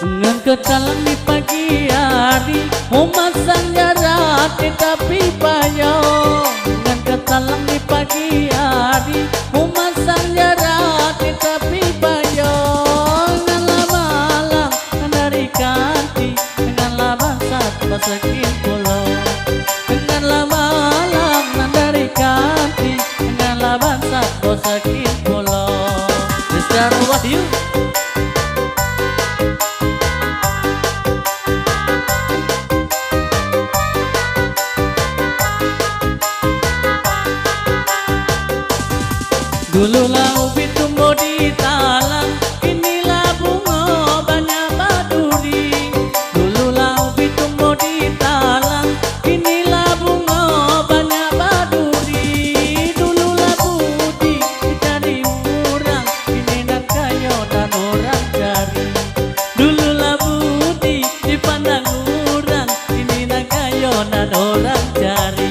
Dengan ketalang di pagi hari memasang jarak tetapi payung. Dengan ketalang di pagi hari memasang jarak tetapi payung. Dengan malam dari kanti dengan bangsat basakin pulau. Dengan malam dari kanti dengan bangsat basakin pulau. Mr. Wahyu dululah ubi tumbuh di talang, inilah bunga banyak baduri. Dululah ubi tumbuh di talang, inilah bunga banyak baduri. Dululah budi jadi murang, ini nak kayo dan orang cari. Dululah budi dipandang murang, ini nak kayo dan orang cari.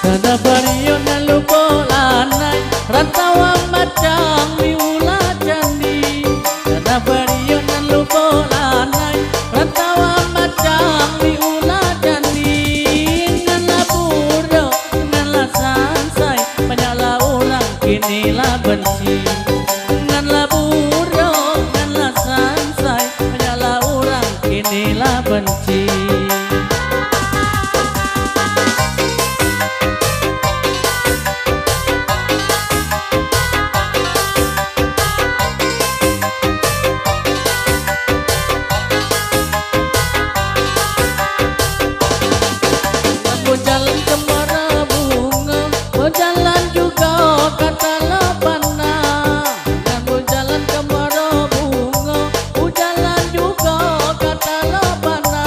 Kada bariyo na lubolanay rantawa macang miula candi. Kada bariyo na lubolanay rantawa macang miula candi. Ngan laburo ngan lasansay panyala ulang kinilah benci. Ngan laburo ngan lasansay panyala ulang kinilah benci. Jalan kemana bunga, berjalan juga kata lapana. Dan berjalan kemana bunga, berjalan juga kata lapana.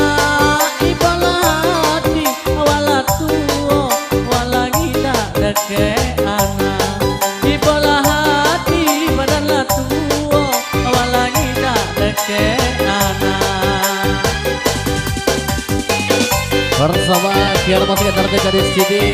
Ibalah hati wala tua, wala gida deke anak. Ibalah hati badanlah tua, wala gida deke anak. Bersama Kiara Musik Entertainment dari sini.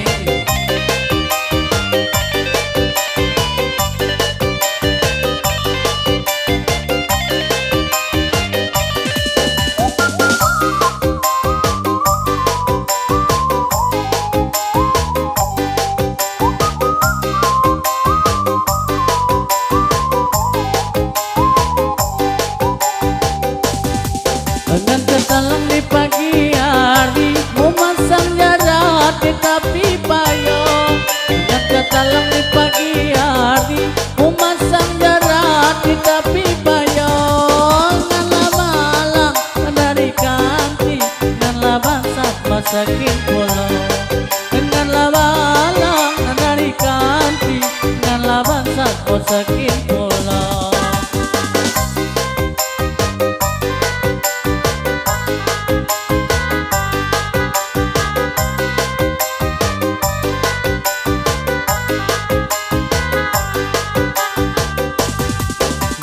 Dengan ketalang di pagi hari memasang jarak tetapi payung. Dengan ketalang di pagi hari memasang jarak tetapi payung. Nganlah malam dari kanti nganlah bangsat basakin pulau. Nganlah malam dari kanti nganlah bangsat basakin pulau.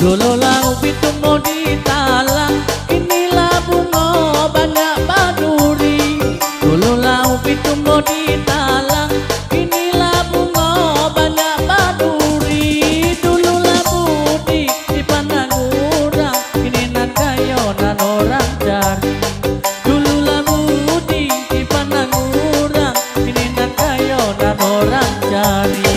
Dululah ubi tumbuh di talang, inilah bunga banyak baduri. Dululah ubi tumbuh di talang, inilah bunga banyak baduri. Dululah budi dipandang orang, ini nak kayo dan orang cari. Dululah budi dipandang orang, ini nak kayo dan orang cari.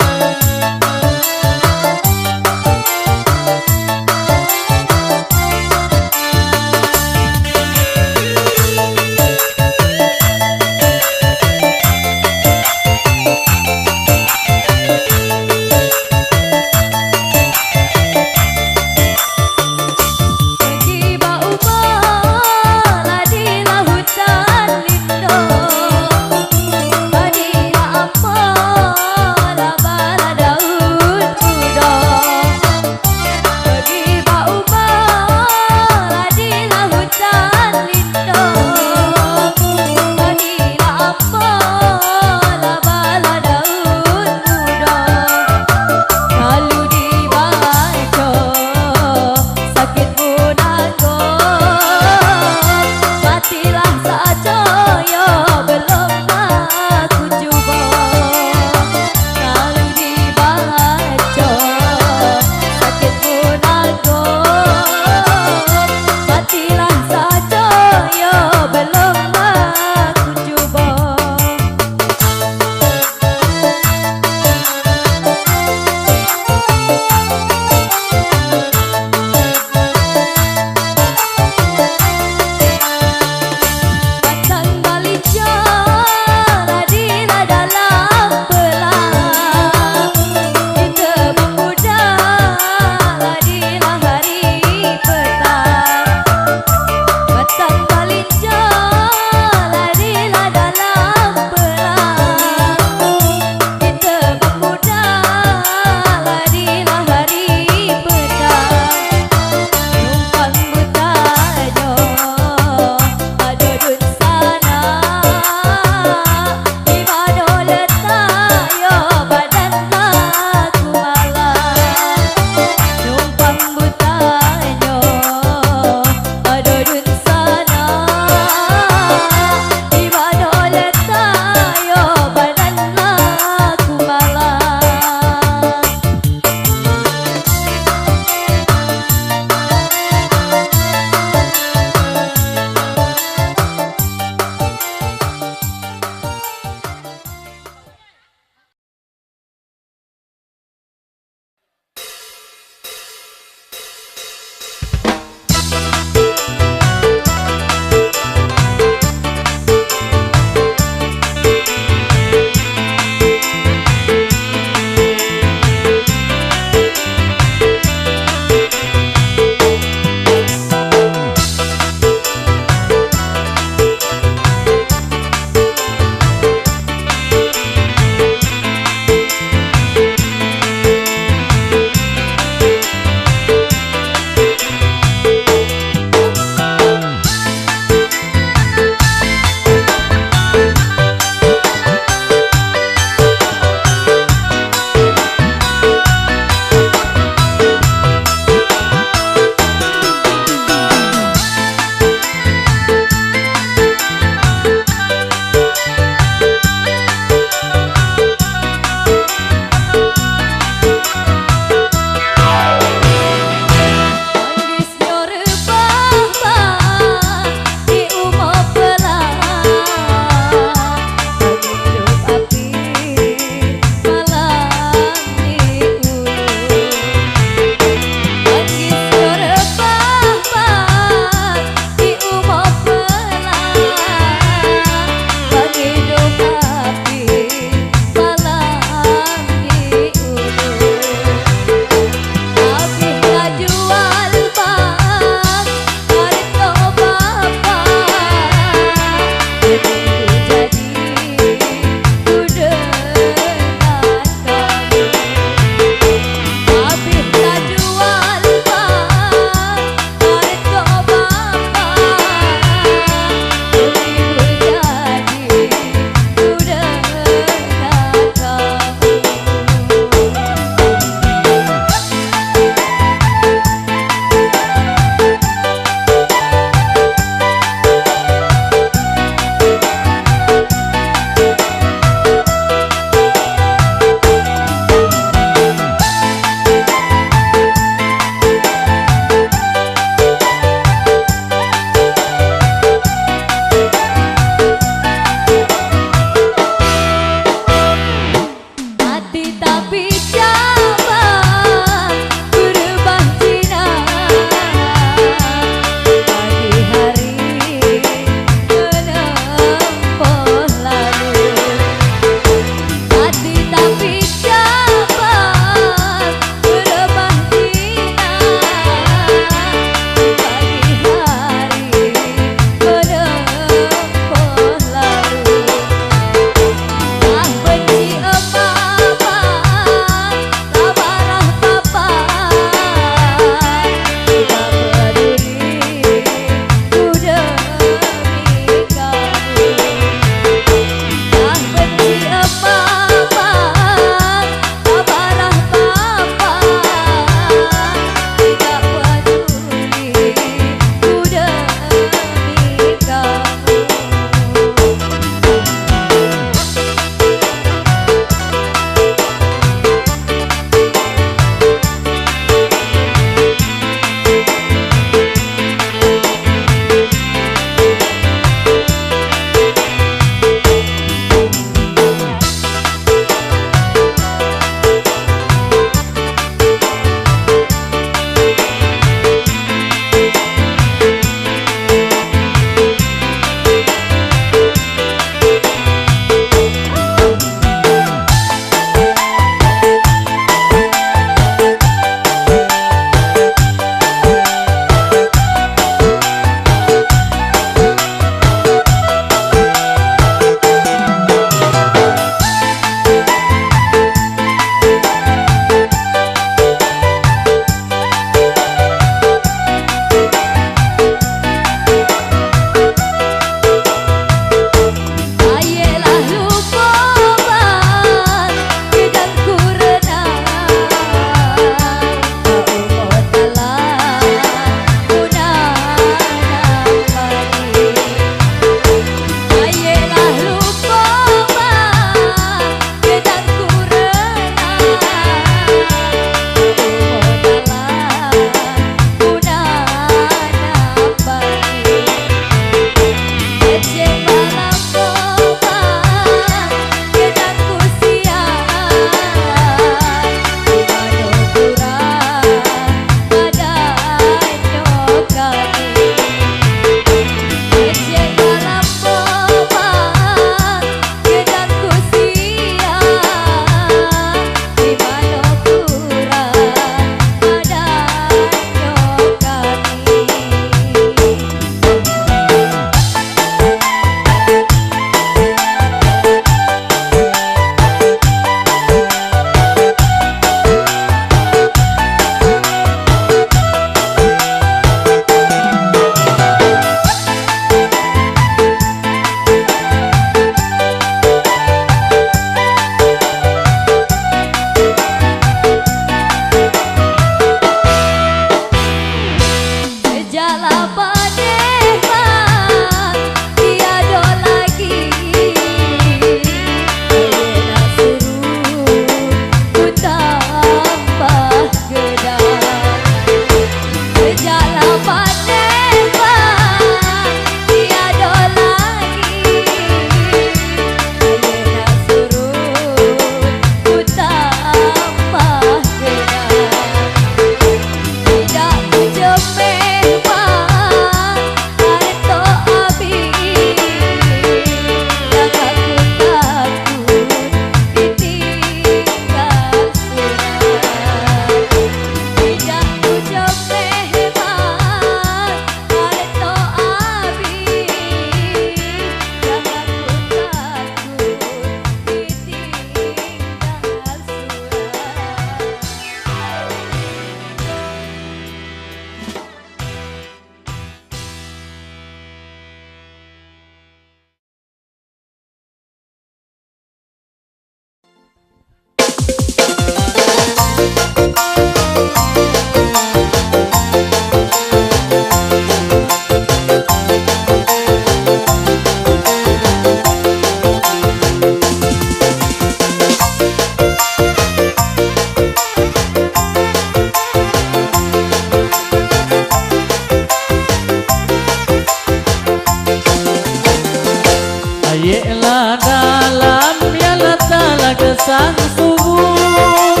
sang subuh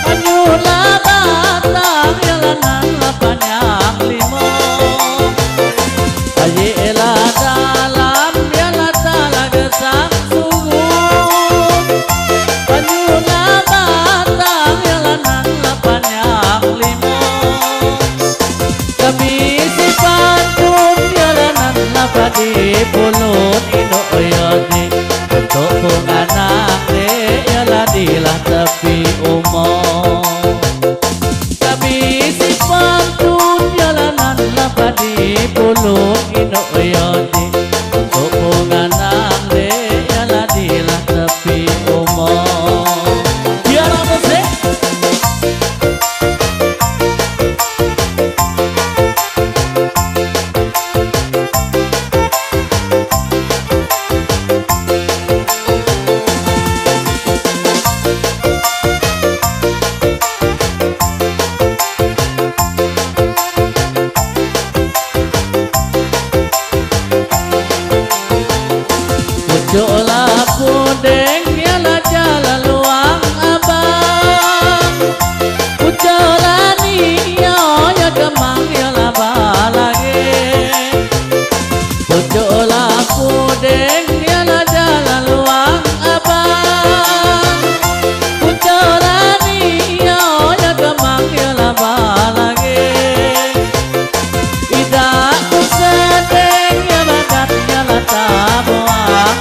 menyula batang jalanan lapanyak limo ayela dalam yala talaga sang subuh menyula batang jalanan lapanyak limo kami si pantun jalanan lapadi pulun ino oyodi untuk penganak dilah tepi umum kami si pantun jalanan lapadi pulung induk yodi untuk penganak dilah dilah tepi umum biar apa sih Jola pudeng yala jalan luang abang Ujola niyo ya gemang yala balage Ujola pudeng yala jalan luang abang Ujola niyo ya gemang yala balage Ida kusedeng ya bagat yala tabuang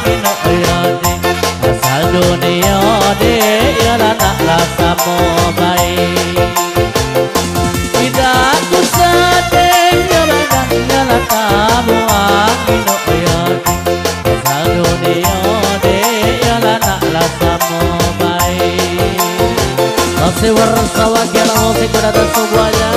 asal dunia de yala nak rasa mau baik tidak ku sedeng yala dan yala tabuang ino yadi asal dunia de yala nak rasa mau baik masih warsawa kira musik berada semuanya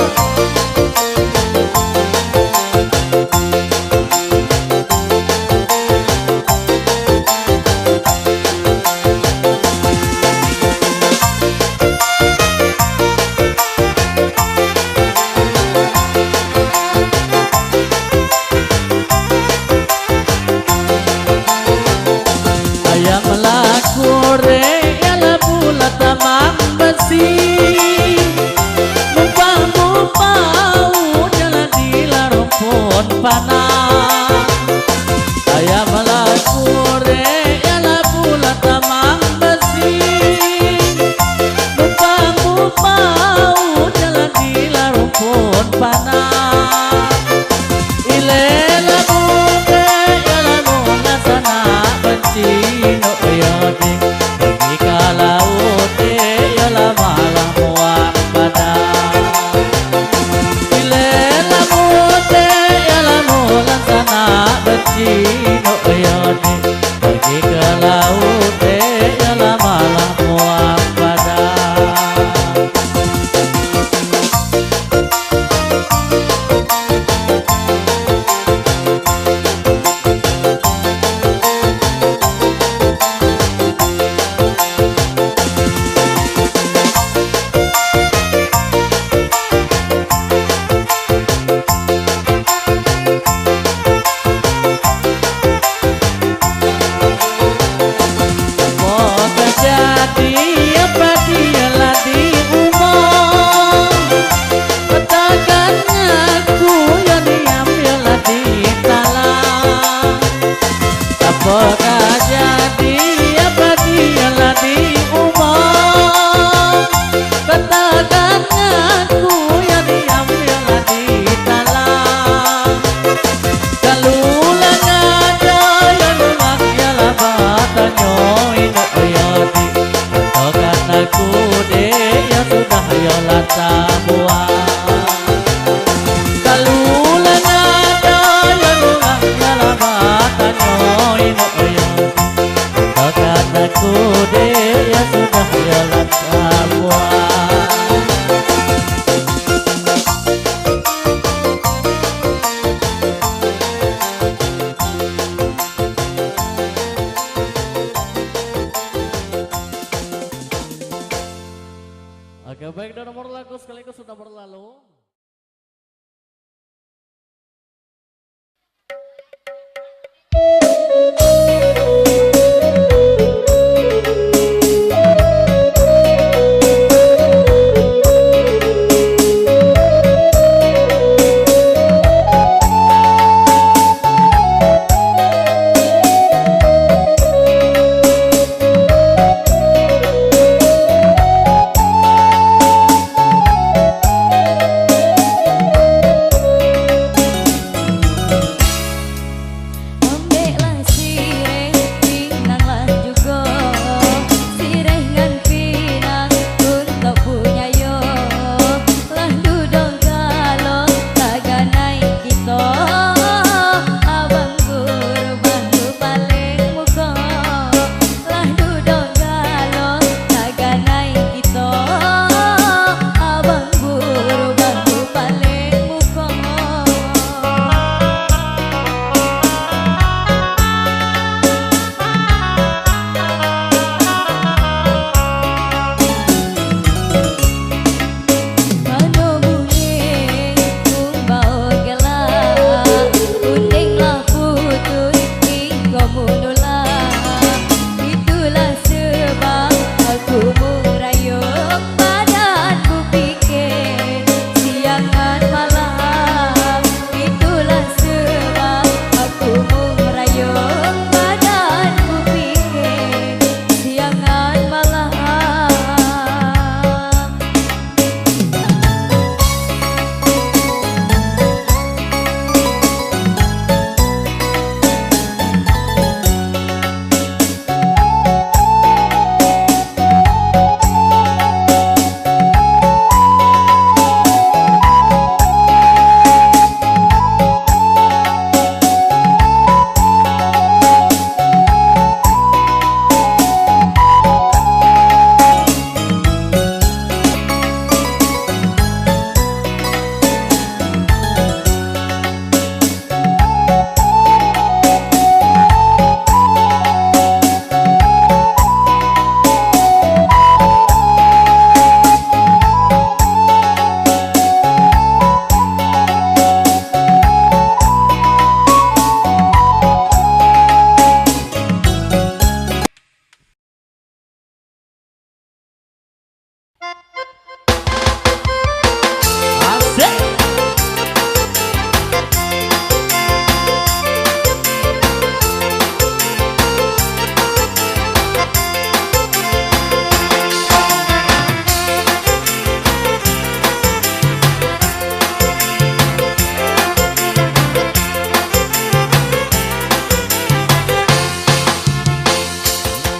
panah saya melakure yala pula tamang besi lupamu mau jalan di larumpun panah ilela buke yala nuna sana benci no yodi pergi ke laut yala malah muak badan ilela buke yala nuna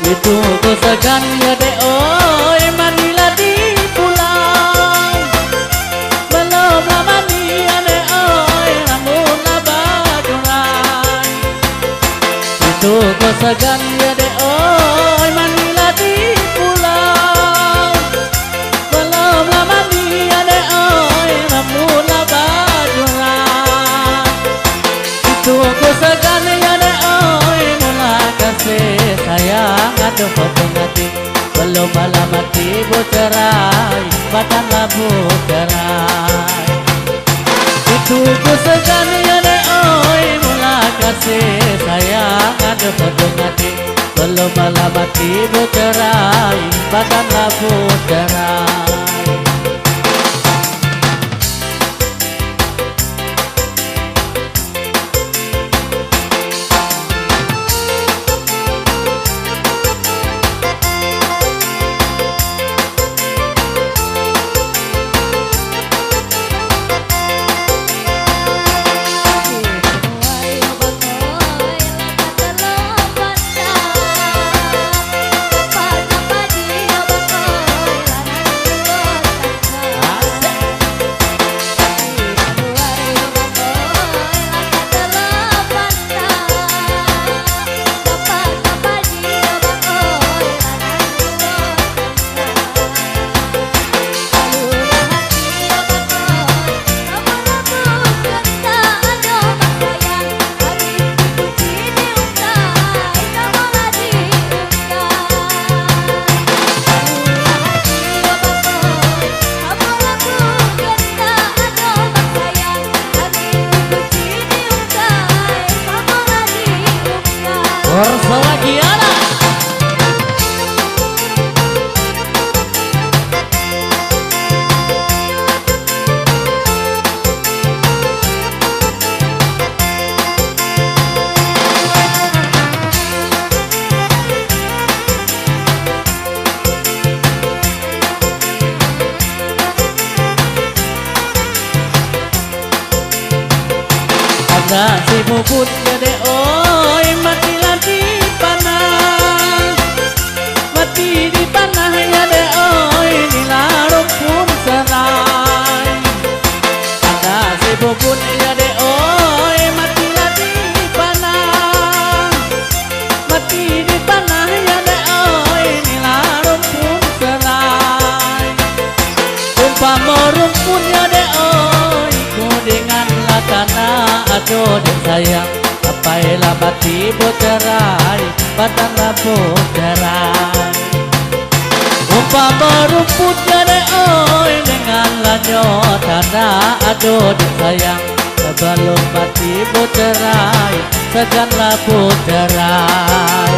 Itu ku segan ya dek oi manilah di pulau. Belum lama nih ya dek oi rambut bajurai. Itu ku segan ya dek oi manilah di pulau. Belum lama nih ya dek oi rambut bajurai. Itu ku segan ya dek oi mula kasih sayang aduh potong hati. Belum malam mati bercerai badan labu cerai. Itu ku segan ya dek oi mula kasih sayang aduh potong hati. Belum malam mati bercerai badan labu cerai. Si bubut gede oi matilah di panah. Mati di panah ya de oi dilarung pun serai. Ada si bubut ya de oi matilah di panah. Mati di panah ya de oi dilarung pun serai. Umpama rumpun ya de oi ku dengan lakana aduh dek sayang apailah mati bercerai badan labu cerai. Umpama rumputnya dek oi dengan lanyo tanah aduh dek sayang sebelum mati bercerai segan labu cerai.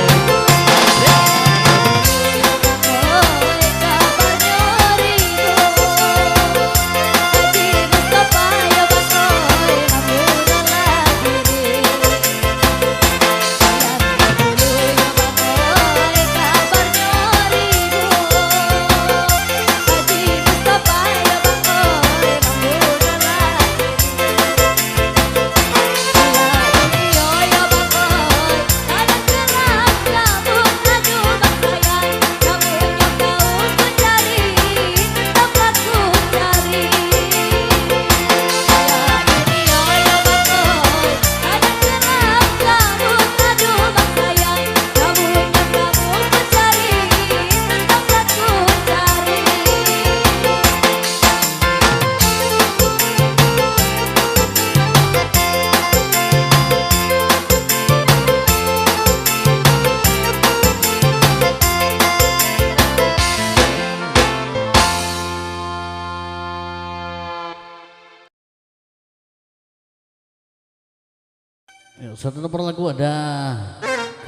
Satu nomor lagu ada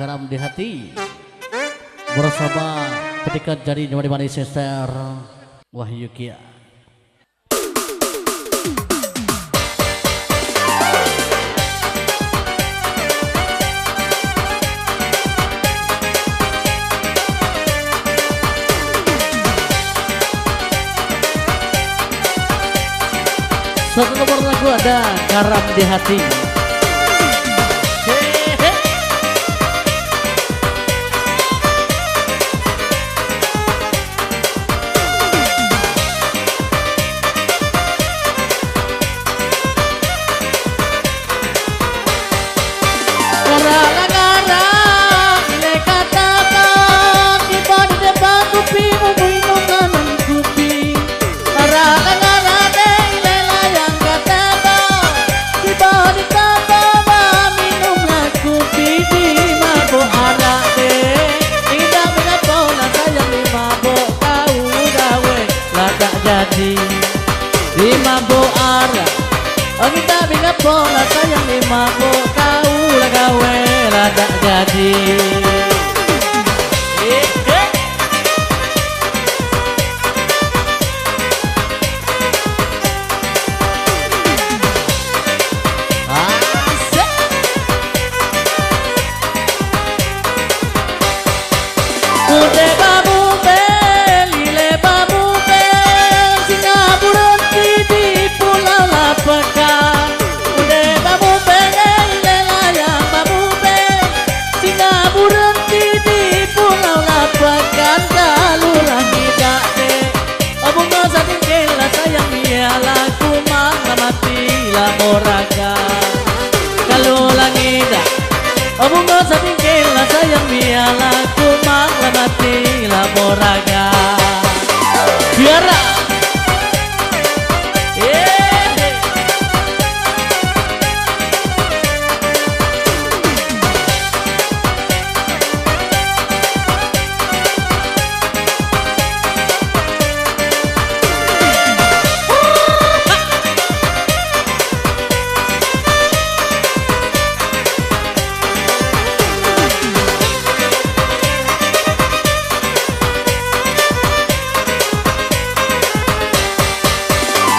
Garam di Hati bersama ketika jadi dimana Sister Wahyu Kia. Satu nomor lagu ada Garam di Hati. ditambah minum lagu bidi mabuk arak deh. Tidak mengapa lah sayang di mabuk kau gawe lah tak jadi. Di mabuk arak, oh kita mengapa lah sayang di mabuk kau lah gawe lah tak jadi. Ude babu bel, lile babu bel, singa berhenti di pulau Lapekan. Ude babu bel, lile layang babu bel, singa berhenti di pulau Lapekan. Kalau lagi tak dek, abang masa tinggal lah sayang biarlah kumang mati lah moraga. Kalau lagi tak, abang masa tinggal lah sayang biarlah kumang mati lah moraga. Biara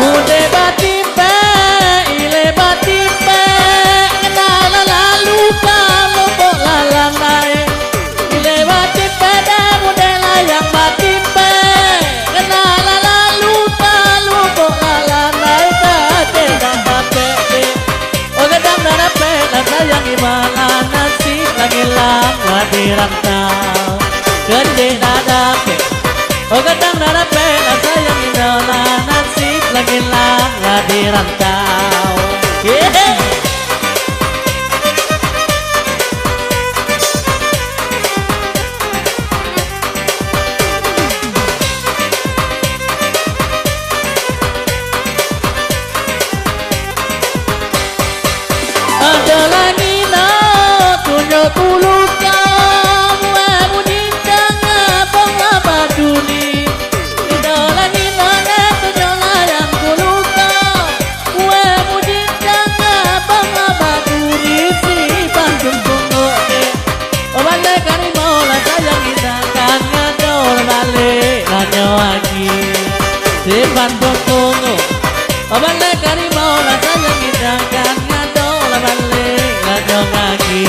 Ude batimpe, ile batimpe, kenala lalu kalau bok lalanai. Ile batimpe dan ude layang batimpe, kenala lalu kalau bok lalanai. Kade dan bape, oh kadang dan ape, lah sayang imala nasib lagi lang di rantau. Kade dan ape, oh kadang dan ape, lah sayang imala nasib lagi lang di rantau. Ada lagi na tunjuk tulukan, wae muncang abang abaduli. Ada lagi na tunjuk layang tulukan, wae muncang abang abaduli. Si Bandung tunggu deh, balik kari mola sayang kita kan ngadol balik lanyo lagi. Si Bandung tunggu, balik kari mola sayang kita kan ngadol balik lanyo lagi.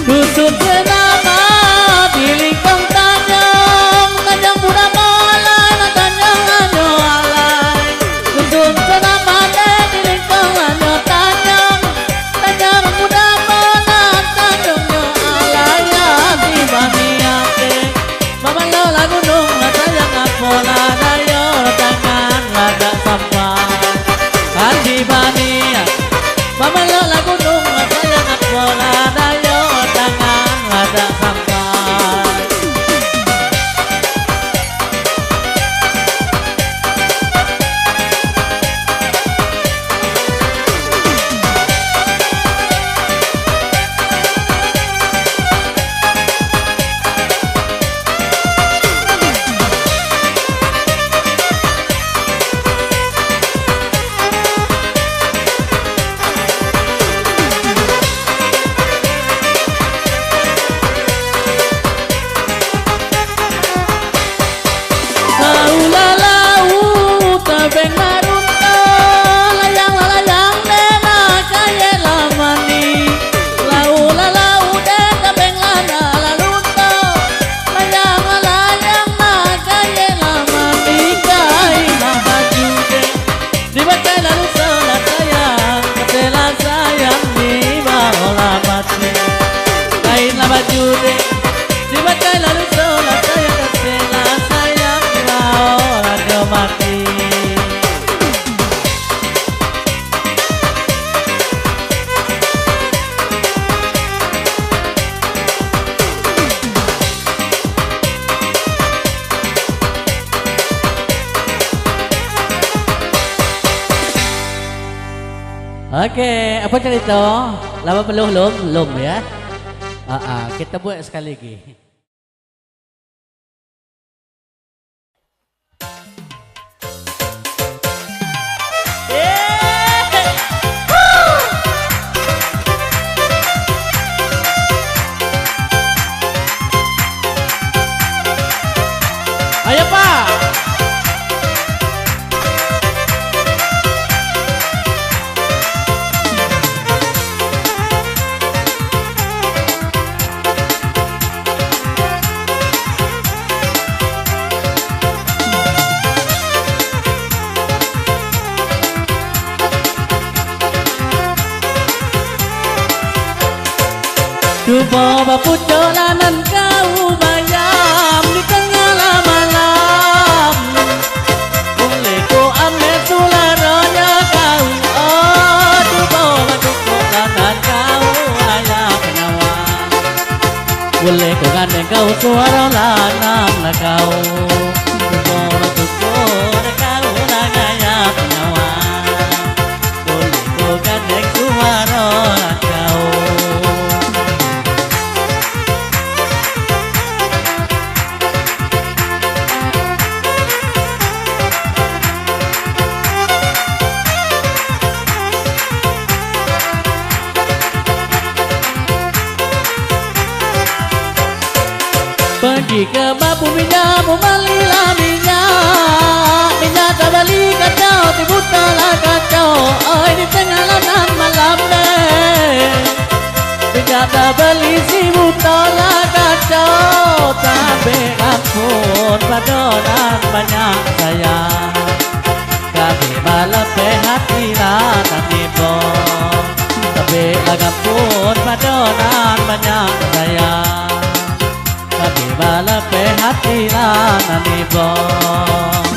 Dusun senama di lingkong tanjung, tanjung muda malai, tanjung anyo alai. Dusun senama di lingkong anyo tanjung, tanjung muda malai, tanjung anyo alai. Ya di baniate, mama lola gunung lah sayang apola dayo tangan lada sampai. Di baniate, mama lola gunung lah sayang apola dayo tangan lada sampai. Okey, apa cerita? Lama peluh lum ya. Kita buat sekali lagi. Ayo Pak. Coba bapu jalanan kau bayam di tengah malam. Boleh ku ambil sularanya kau. Oh, coba bapu jalanan kau ayam penawar. Boleh ku gandeng kau suara lanang lah kau. Coba bapu jalanan kau ayam penawar. Boleh ku gandeng suara kau. Pergi ke babu minyak, memalilah minyak tak balik kacau, tibutalah kacau. Oh, di tengah lanang malam minyak tak beli, sibutalah kacau. Tapi ampun padonan banyak sayang. Kami malepeh hati lanang nibong. Tapi ampun padonan banyak sayang. Tapi malepeh hati lanang nibong.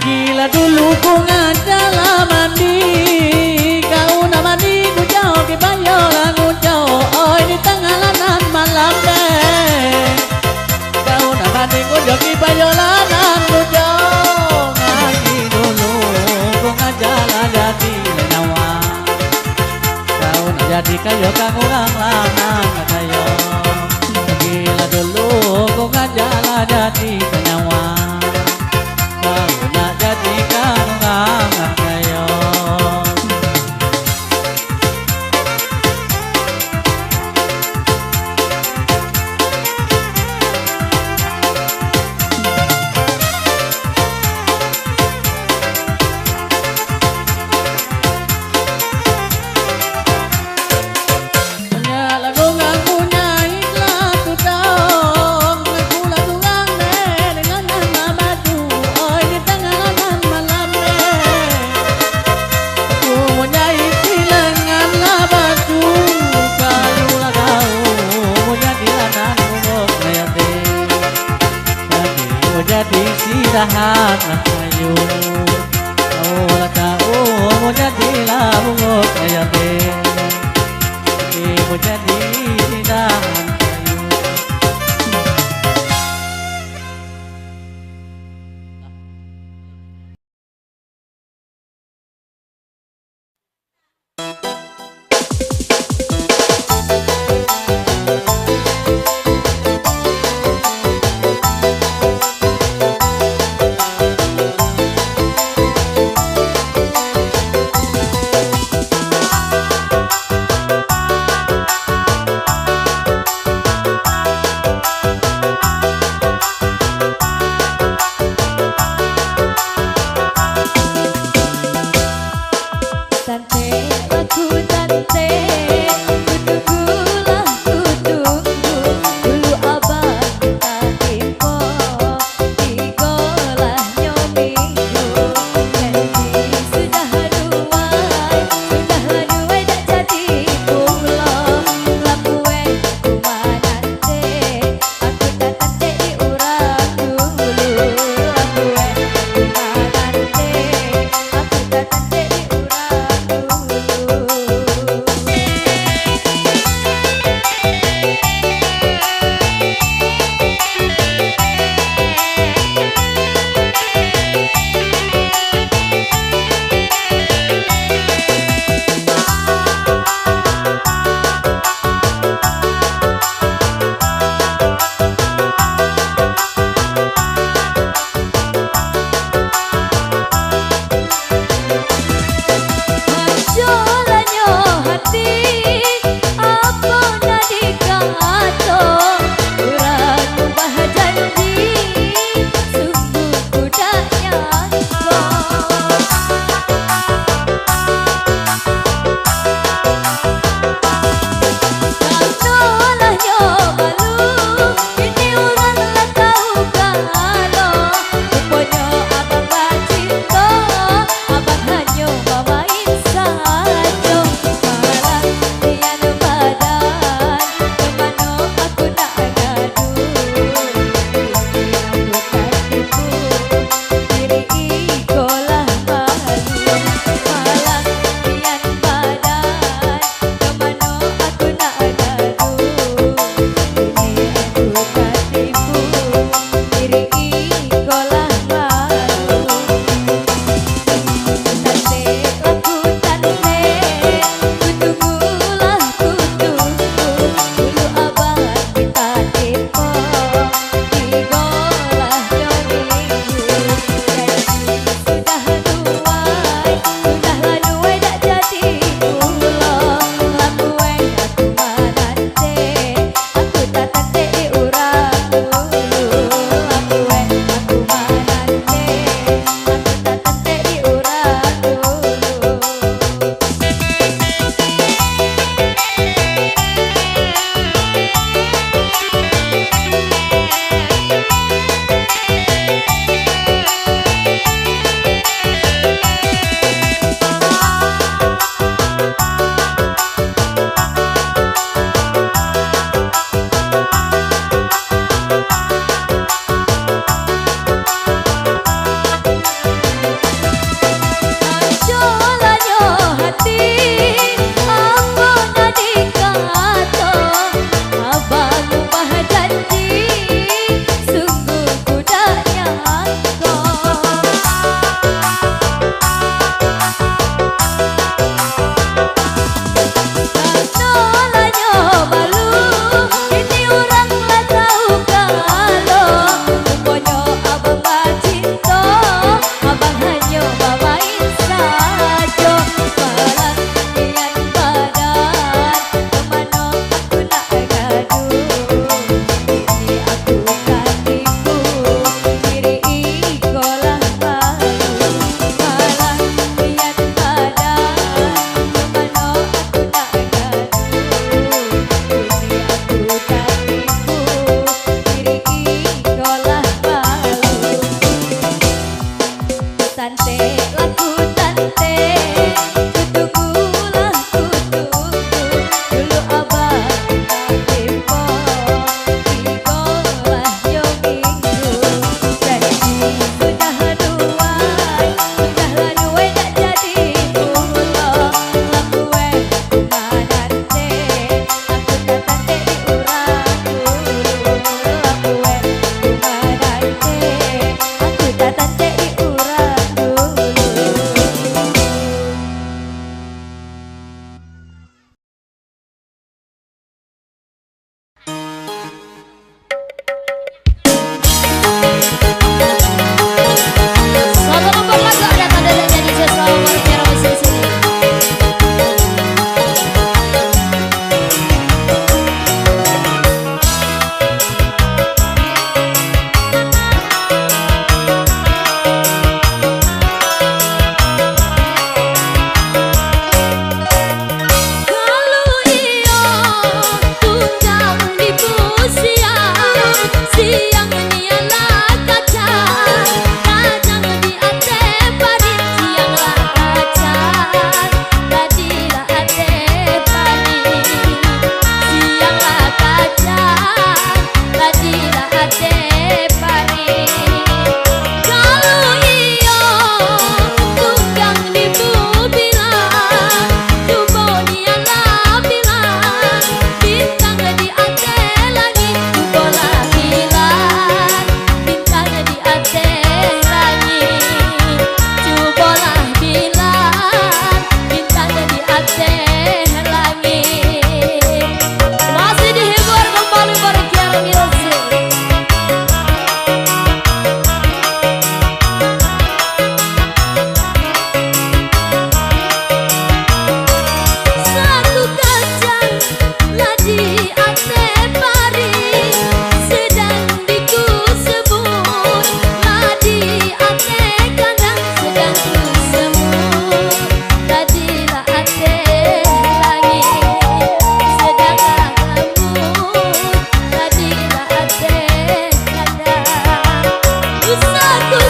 Gila dulu ku ngajala mandi, kau nak mandi ku jauh ke bayolah ku jauh. Oh, di tengah lanang malam kau nak mandi ku jauh ke bayolah ku jauh. Ngaji dulu ku ngajala jadi lenawa, kau nak jadi kayo kang orang lanang kayo. Gila dulu ku ngajala jadi lenawa, jadikan orang kayo. Banyak lagu ngaku nyai lah tu dong, ngaku lagu ngang dengan nama baju. Oh, di tengah malam aku nyai silangan lah baju. Kalau lah kau jadi lanang mungok layate, tapi mau jadi sidahan lah kayu. Kau lah kau mau jadi lah mungok layate, tapi mau jadi sidahan kayu.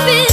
Tapi